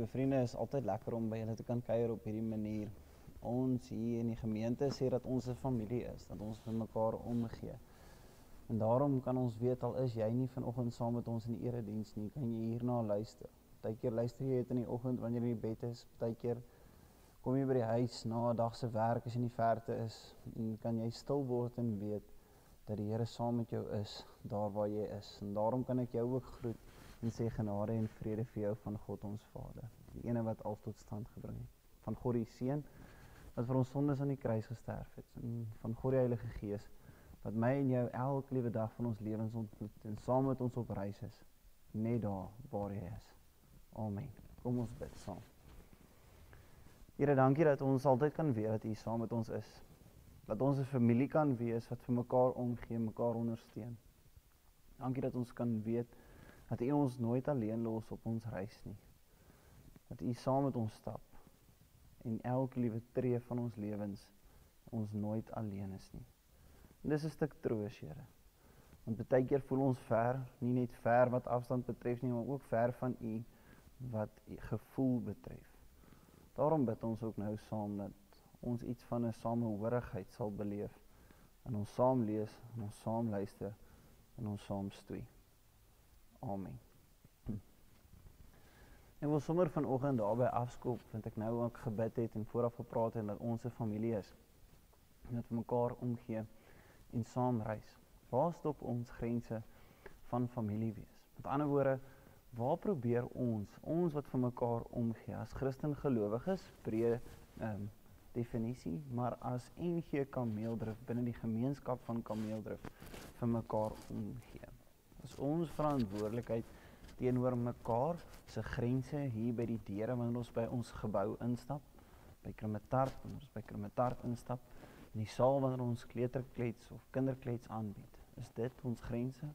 liewe vriende, is altyd lekker om by julle te kan kuier op hierdie manier. Ons hier in die gemeente sê dat ons 'n familie is, dat ons vir mekaar omgee. En daarom kan ons weet, al is jy nie vanoggend saam met ons in die erediens nie, kan jy hierna luister. Partykeer luister jy dit in die oggend wanneer jy in die bed is, partykeer kom jy by die huis na 'n dag se werk as jy in die verte is, en kan jy stil word en weet dat die Here saam met jou is, daar waar jy is. En daarom kan ek jou ook groet en sê genade en vrede vir jou van God ons Vader, die ene wat alles tot stand gebring het, van God die Seun, wat vir ons sondes aan die kruis gesterf het, en van God die Heilige Gees, wat my en jou elke liewe dag van ons lewens ontmoet, en saam met ons op reis is, net daar waar jy is. Amen. Kom ons bid saam. Here, dankie dat ons altyd kan weet dat U saam met ons is, dat ons 'n familie kan wees wat vir mekaar omgee, mekaar ondersteun. Dankie dat ons kan weet dat U ons nooit alleen los op ons reis nie. Dat U saam met ons stap en elke liewe tree van ons lewens ons nooit alleen is nie. En dis 'n stuk troos, Here. Want baie keer voel ons ver, nie net ver wat afstand betref nie, maar ook ver van U wat gevoel betref. Daarom bid ons ook nou saam dat ons iets van 'n samehorigheid sal beleef, en ons saam lees, en ons saam luister, en ons saam stoei. Amen. Ek wil sommer vanoggend daarby afskop, want ek nou ook gebid het en vooraf gepraat het dat ons 'n familie is, en dat we mekaar omgee en saam reis. Waar stop ons grense van familie wees? Met ander woorde, waar probeer ons wat vir mekaar omgee, as Christen gelowiges, breë definisie, maar as NG Kameeldrif, binne die gemeenskap van Kameeldrif, vir mekaar omgee. Is ons verantwoordelikheid teenoor mekaar se grense hier by die deure wanneer ons by ons gebou instap, by Krimetart, wanneer ons by Krimetart instap, in die saal wanneer ons kleuterklets of kinderklets aanbied. Is dit ons grense?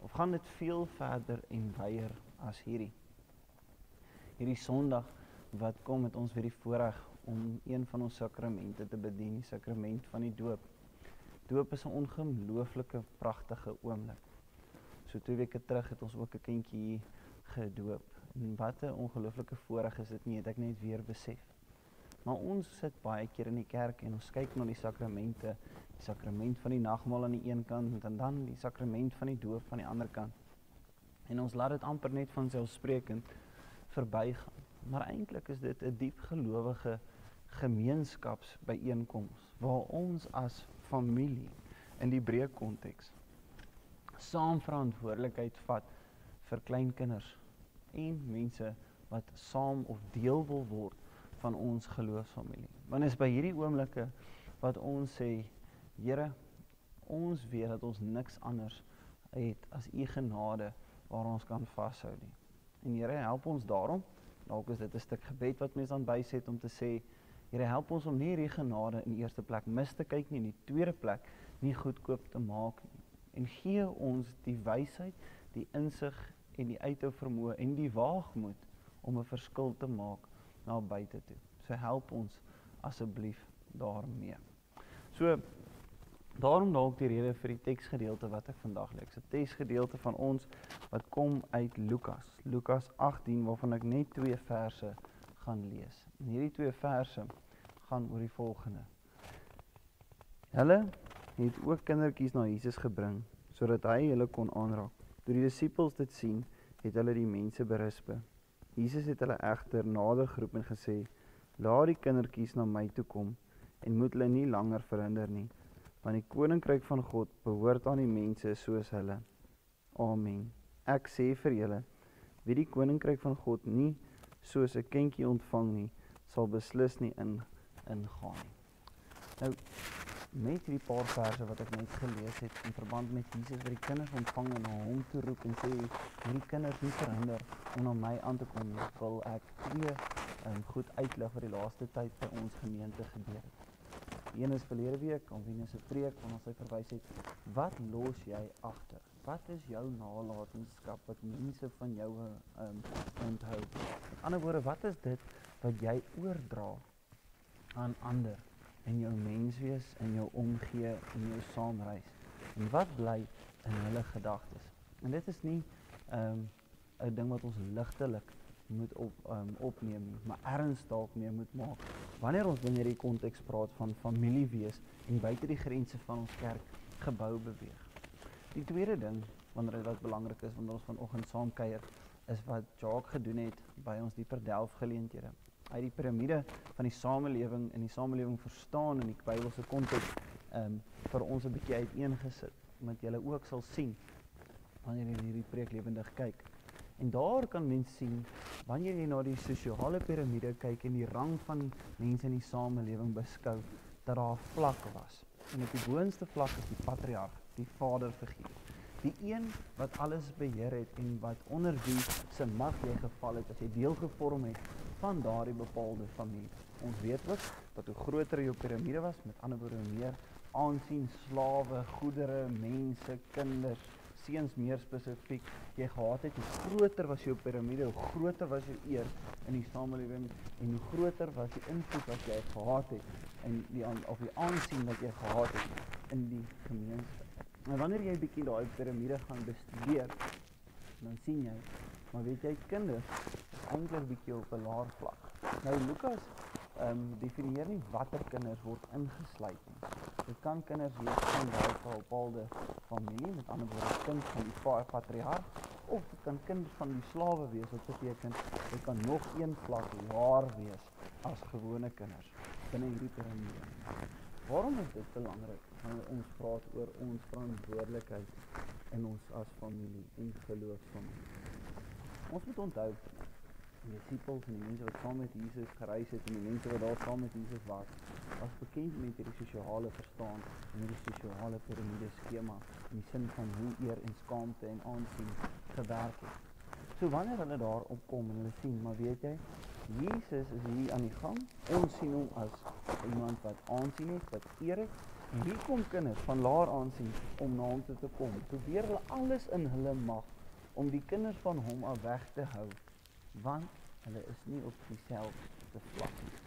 Of gaan dit veel verder en wyer as hierdie? Hierdie Sondag wat kom met ons weer die voorreg om een van ons sakramente te bedien, die sakrament van die doop. Doop is 'n ongelooflike pragtige oomblik. So 2 weke terug het ons ook 'n kindjie hier gedoop. En wat 'n ongelooflike voorreg is dit nie, het ek net weer besef. Maar ons sit baie keer in die kerk en ons kyk na die sakramente, die sakrament van die nagmaal aan die een kant, en dan die sakrament van die doop aan die ander kant. En ons laat dit amper net vanselfsprekend verbygaan. Maar eintlik is dit 'n diep gelowige gemeenskapsbyeenkoms, waar ons as familie, in die breë konteks, saam verantwoordelikheid vat vir kleinkinders en mense wat saam of deel wil word van ons geloofsfamilie. Want is by hierdie oomblikke wat ons sê, Here, ons weet dat ons niks anders het as U genade waar ons kan vashou nie. En Here, help ons daarom. Dalk is dit 'n stuk gebed wat mens dan byset om te sê, Here, help ons om nie hierdie genade in die eerste plek mis te kyk nie, in die tweede plek nie goedkoop te maak nie. En gee ons die wysheid, die insig en die uithou vermoë en die waagmoed om 'n verskil te maak na buite toe. So help ons asseblief daarmee. So, daarom dalk die rede vir die teksgedeelte wat ek vandag lees. 'n Teksgedeelte van ons wat kom uit Lukas 18, waarvan ek net 2 verse gaan lees. En hierdie 2 verse gaan oor die volgende. Hulle het ook kindertjies na Jesus gebring, sodat hy hulle kon aanraak. Toe die disippels dit sien, het hulle die mense berispe. Jesus het hulle egter nader geroep en gesê, laat die kindertjies na my toe kom, en moet hulle nie langer verhinder nie, want die koninkryk van God behoort aan die mense soos hulle. Amen. Ek sê vir julle, wie die koninkryk van God nie soos 'n kindjie ontvang nie, sal beslis nie ingaan nie. Nou, met hierdie paar verse wat ek net gelees het in verband met Jesus wat die kinders ontvang en na hom toe roep en sê, hierdie kinders nie verhinder om na my aan te kom nie, wil ek 2 goed uitlig wat die laaste tyd by ons gemeente gebeur het. Die een is verlede week, Alwine se preek, waarna sy verwys het, wat los jy agter? Wat is jou nalatenskap wat mense van jou onthou? Met ander woorde, wat is dit wat jy oordra aan ander in jou menswees, in jou omgee, in jou saamreis? En wat bly in hulle gedagtes? En dit is nie 'n ding wat ons ligtelik moet opneem nie, maar erns dalk mee moet maak. Wanneer ons binne die konteks praat van familie wees en buite die grense van ons kerkgebou beweeg. Die tweede ding, wanneer dit belangrik is, wanneer ons vanoggend saam kuier, is wat Jacques gedoen het by ons dieper delf geleenthede. Hy het die piramide van die samelewing en die samelewing verstaan in die Bybelse konteks vir ons 'n bietjie uiteengesit, omdat jy ook sal sien wanneer jy hierdie preek lewendig kyk. En daar kan mens sien, wanneer jy na die sosiale piramide kyk en die rang van mense in die samelewing beskou, dat daar 'n vlak was. En op die boonste vlak is die patriarg, die vaderfiguur. Die een wat alles beheer het en wat onder wie se mag jy geval het, as jy deel gevorm het van daardie bepaalde familie. Ons weet ook, dat hoe groter jou piramide was, met ander woorde meer aansien, slawe, goedere, mense, kinders, seuns meer spesifiek, jy gehad het, hoe groter was jou piramide, hoe groter was jou eer in die samelewing, en hoe groter was die invloed wat jy gehad het, en die aansien wat jy gehad het in die gemeenskap. En wanneer jy bietjie daai piramide gaan bestudeer, dan sien jy, maar weet jy, kinders is eintlik bietjie op 'n laer vlak. Nou Lukas definieer nie watter kinders word ingesluit nie. Dit kan kinders wees van daai bepaalde familie, met ander woorde kind van die patriarg, of dit kan kind van die slawe wees, wat beteken dit kan nog een vlak laer wees as gewone kinders binne hierdie piramide. Waarom is dit belangrik wanneer ons praat oor ons verantwoordelikheid in ons as familie en geloofsfamilie? Ons moet onthou, die disipels en die mense wat saam met Jesus gereis het en die mense wat daar saam met Jesus was bekend met hierdie sosiale verstaan en hierdie sosiale piramide skema in die sin van hoe eer en skaamte en aansien gewerk het. So wanneer hulle daar opkom en hulle sien, maar weet jy, Jesus is hier aan die gang, ons sien hom as iemand wat aansien het, wat eer het, en hier kom kinders van laer aansien om na hom toe te kom, probeer hulle alles in hulle mag om die kinders van hom af weg te hou, want hulle is nie op dieselfde vlak nie.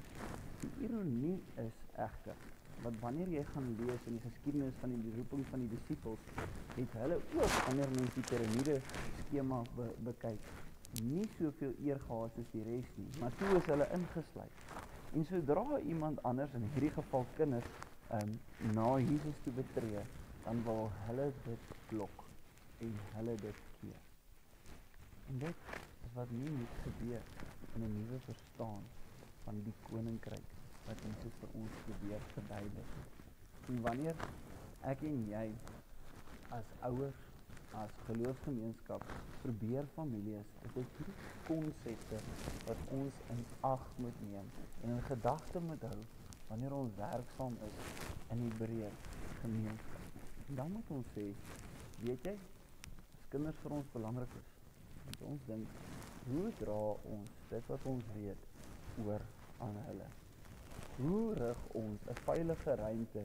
Die ironie is egter, want wanneer jy gaan lees in die geskiedenis van die roeping van die disipels, het hulle ook, wanneer mens die piramide skema bekyk, nie soveel eer gehad soos die res nie, maar toe is hulle ingesluit. En sodra iemand anders, in hierdie geval kinders, na Jesus toe betree, dan wil hulle dit blok en hulle dit keer. En dit is wat nie moet gebeur in 'n nuwe verstaan van die koninkryk wat Jesus vir ons probeer verduidelik. En wanneer ek en jy as ouers, as geloofsgemeenskap probeer families, is dit hierdie konsepte wat ons in ag moet neem en in gedagte moet hou wanneer ons werksaam is in die breër gemeenskap. En dan moet ons sê, weet jy, as kinders vir ons belangrik is, want ons dink, hoe dra ons dit wat ons weet oor aan hulle? Hoe rig ons 'n veilige ruimte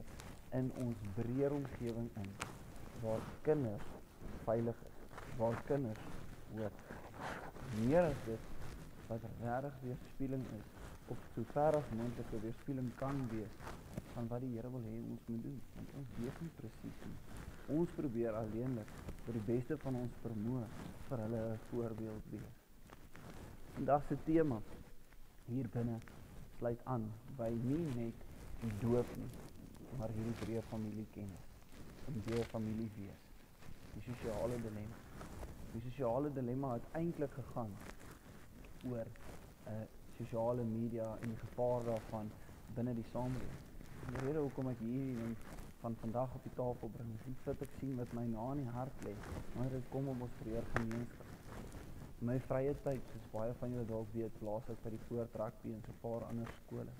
in ons breër omgewing in, waar kinders veilig is, waar kinders hoort? Meer as dit, wat regtig weerspieëling is, of so ver as moontlike weerspieëling kan wees, van wat die Here wil hê ons moet doen, want ons weet nie presies nie. Ons probeer alleenlik, vir die beste van ons vermoë, vir hulle 'n voorbeeld wees. Vandag se tema, hier binne, sluit aan by nie net die doop nie, maar hierdie breë familiekennis, en breë familie wees. Die sosiale dilemma. Die sosiale dilemma het eintlik gegaan oor sosiale media en die gevaar daarvan binne die samelewing. Die rede hoekom ek hierdie ding van vandag op die tafel bring, is nie dat ek sien wat my na in die hart lê, maar dit kom om ons breër gemeenskap. In my vrye tyd, soos baie van julle dalk weet, blaas ek by die Poort Rugby en so 'n paar ander skole.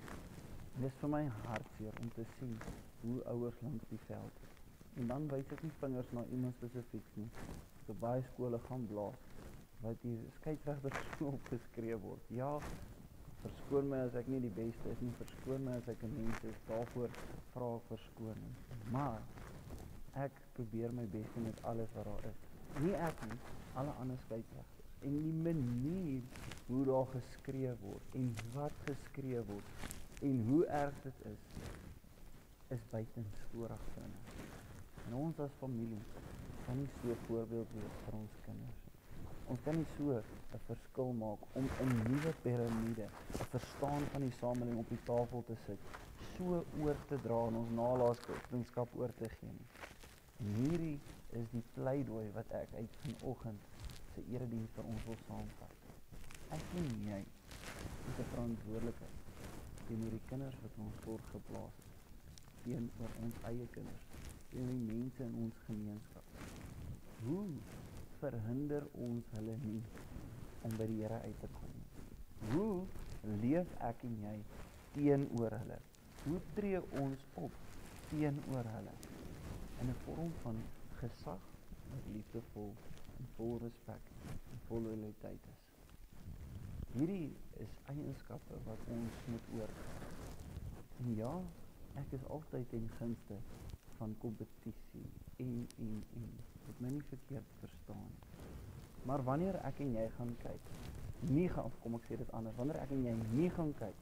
En dit is vir my hartseer om te sien hoe ouers langs die veld is. En dan wys ek nie vingers na iemand spesifiek nie. Ek op baie skole gaan blaas, wat die skeieregter so opgeskreeu word. Ja, verskoon my as ek nie die beste is nie, verskoon my as ek 'n mens is, daarvoor vra ek verskoning. Maar ek probeer my beste met alles wat daar is. Nie ek nie, alle ander skeieregters. En die manier hoe daar geskree word en wat geskree word en hoe erg dit is buitensporig vinnig. En ons as familie kan nie so 'n voorbeeld wees vir ons kinders. Ons kan nie so 'n verskil maak om 'n nuwe piramide, 'n verstaan van die samelewing op die tafel te sit, so oor te dra en ons nalatenskap oor te gee nie. En hierdie is die pleidooi wat ek uit vanoggend se erediens vir ons wil saamvat. Ek en jy het 'n verantwoordelikheid teenoor die kinders wat ons voorgeplaas het, teenoor ons eie kinders, teenoor die mense in ons gemeenskap. Hoe verhinder ons hulle nie om by die Here uit te kom nie? Hoe leef ek en jy teenoor hulle? Hoe tree ons op teenoor hulle? In 'n vorm van gesag wat liefdevol en vol respek en vol loyaliteit is. Hierdie is eienskappe wat ons moet oordra. En ja, ek is altyd ten gunste van kompetisie en. Dit my nie verkeerd verstaan. Maar wanneer ek en jy gaan kyk, kom ek sê dit anders, wanneer ek en jy nie gaan kyk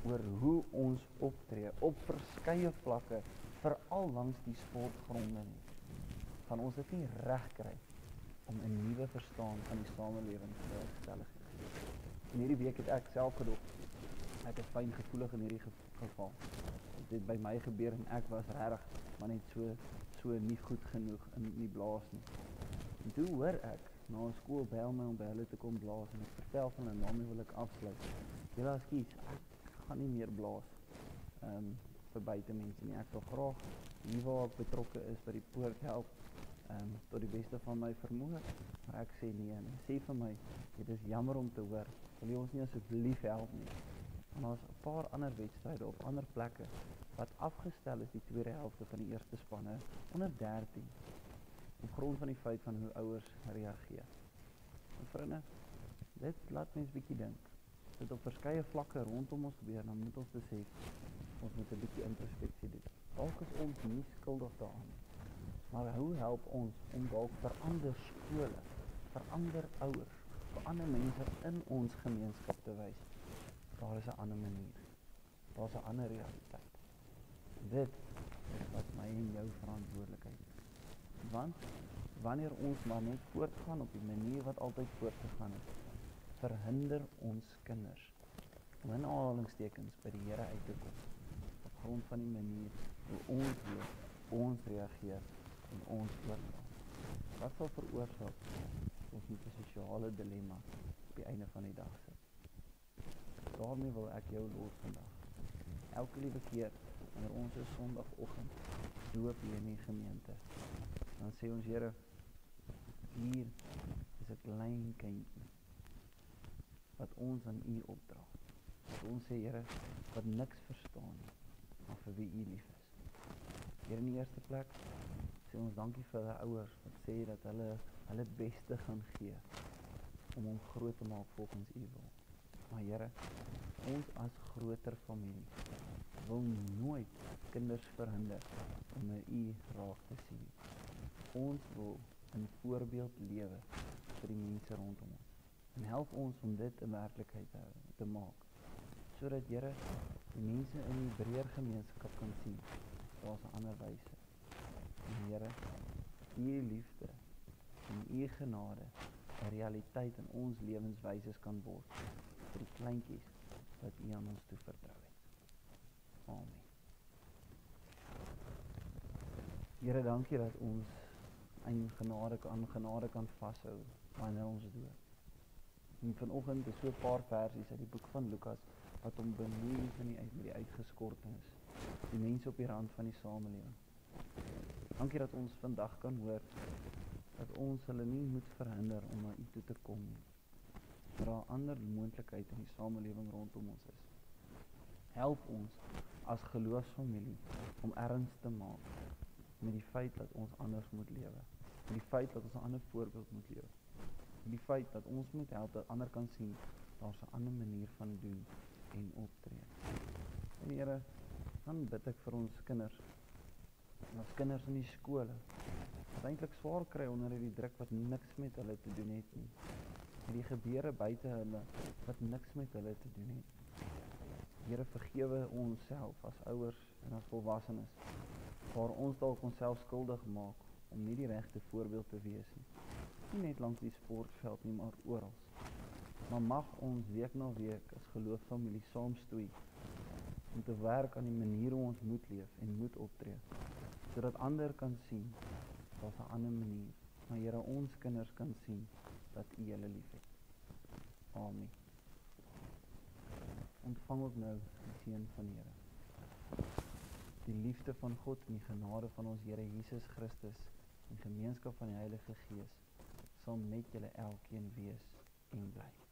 oor hoe ons optree op verskeie vlakke, veral langs die sportgronde nie, gaan ons dit nie reg kry om 'n nuwe verstaan van die samelewing te stellig. En hierdie week het ek self gedog, ek is fyngevoelig in hierdie geval. Dit het by my gebeur en ek was regtig maar net so nie goed genoeg in die blaas nie. En toe hoor ek, na 'n skool bel my om by hulle te kom blaas en ek vertel van hulle, daarmee wil ek afsluit. Julle ekskuus, ek gaan nie meer blaas vir buitemense nie. Ek wil graag hier waar ek betrokke is by die poort help tot die beste van my vermoë. Maar ek sê nee, en sê vir my, dit is jammer om te hoor, wil jy ons nie asseblief help nie. En daar's 'n paar ander wedstryde op ander plekke wat afgestel is die tweede helfte van die eerste spanne onder 13 op grond van die feit van hoe ouers reageer. En vriende, dit laat mens bietjie dink. Dit op verskeie vlakke rondom ons gebeur, dan moet ons besef, ons moet 'n bietjie introspeksie doen. Dalk is ons nie skuldig daaraan, maar hoe help ons om dalk vir ander skole, vir ander ouers, vir ander mense in ons gemeenskap te wys, daar is 'n ander manier, daar's 'n ander realiteit. Dit is wat my en jou verantwoordelikheid is. Want wanneer ons maar net voortgaan op die manier wat altyd voortgegaan het, verhinder ons kinders om in aanhalingstekens by die Here uit te kom, op grond van die manier hoe ons leef, ons reageer en ons oordra. Wat sal veroorsaak ons met 'n sosiale dilemma op die einde van die dag sit? Daarmee wil ek jou los vandag. Elke liewe keer wanneer ons 'n Sondagoggend doop hier in die gemeente, dan sê ons, Here, hier is 'n klein kindjie wat ons aan U opdra. Wat ons sê, Here, wat niks verstaan nie, maar vir wie U lief is. Hier in die eerste plek sê ons dankie vir hulle ouers wat sê dat hulle beste gaan gee om hom groot te maak volgens U wil. Maar Here, ons as groter familie wil nooit kinders verhinder om na U raak te sien. Ons wil 'n voorbeeld lewe vir die mense rondom ons. En help ons om dit 'n werklikheid te maak, sodat Here, die mense in die breër gemeenskap kan sien, daar's 'n ander wyse. En Here, U liefde en U genade 'n realiteit in ons lewenswyses kan word vir die kleintjies wat U aan ons toevertrou het. Amen. Here, dankie dat ons aan genade kan vashou wanneer ons dood. En vanoggend is so 'n paar versies uit die boek van Lukas wat hom benoem met die uitgeskortenis, die mense op die rand van die samelewing. Dankie dat ons vandag kan hoor dat ons hulle nie moet verhinder om na U toe te kom nie, maar daar 'n ander moontlikheid in die samelewing rondom ons is. Help ons as geloofsfamilie om erns te maak met die feit dat ons anders moet lewe, met die feit dat ons 'n ander voorbeeld moet lewe, met die feit dat ons moet help dat ander kan sien daar's 'n ander manier van doen en optree. En Here, dan bid ek vir ons kinders, en ons kinders in die skole, wat eintlik swaar kry onder die druk wat niks met hulle te doen het nie, en die gebeure buite hulle wat niks met hulle te doen het. Here, vergewe ons self as ouers en as volwassenes, waar ons dalk onsself skuldig maak om nie die regte voorbeeld te wees nie. nie net langs die sportveld nie, maar oral. Maar mag ons week na week as geloofsfamilie saamstoei om te werk aan die manier hoe ons moet leef en moet optree, sodat ander kan sien, daar's 'n ander manier, maar Here, ons kinders kan sien dat U hulle liefhet. Amen. Ontvang ook nou die seën van die Here. Die liefde van God en die genade van ons Here Jesus Christus en gemeenskap van die Heilige Gees sal met julle elkeen wees en bly.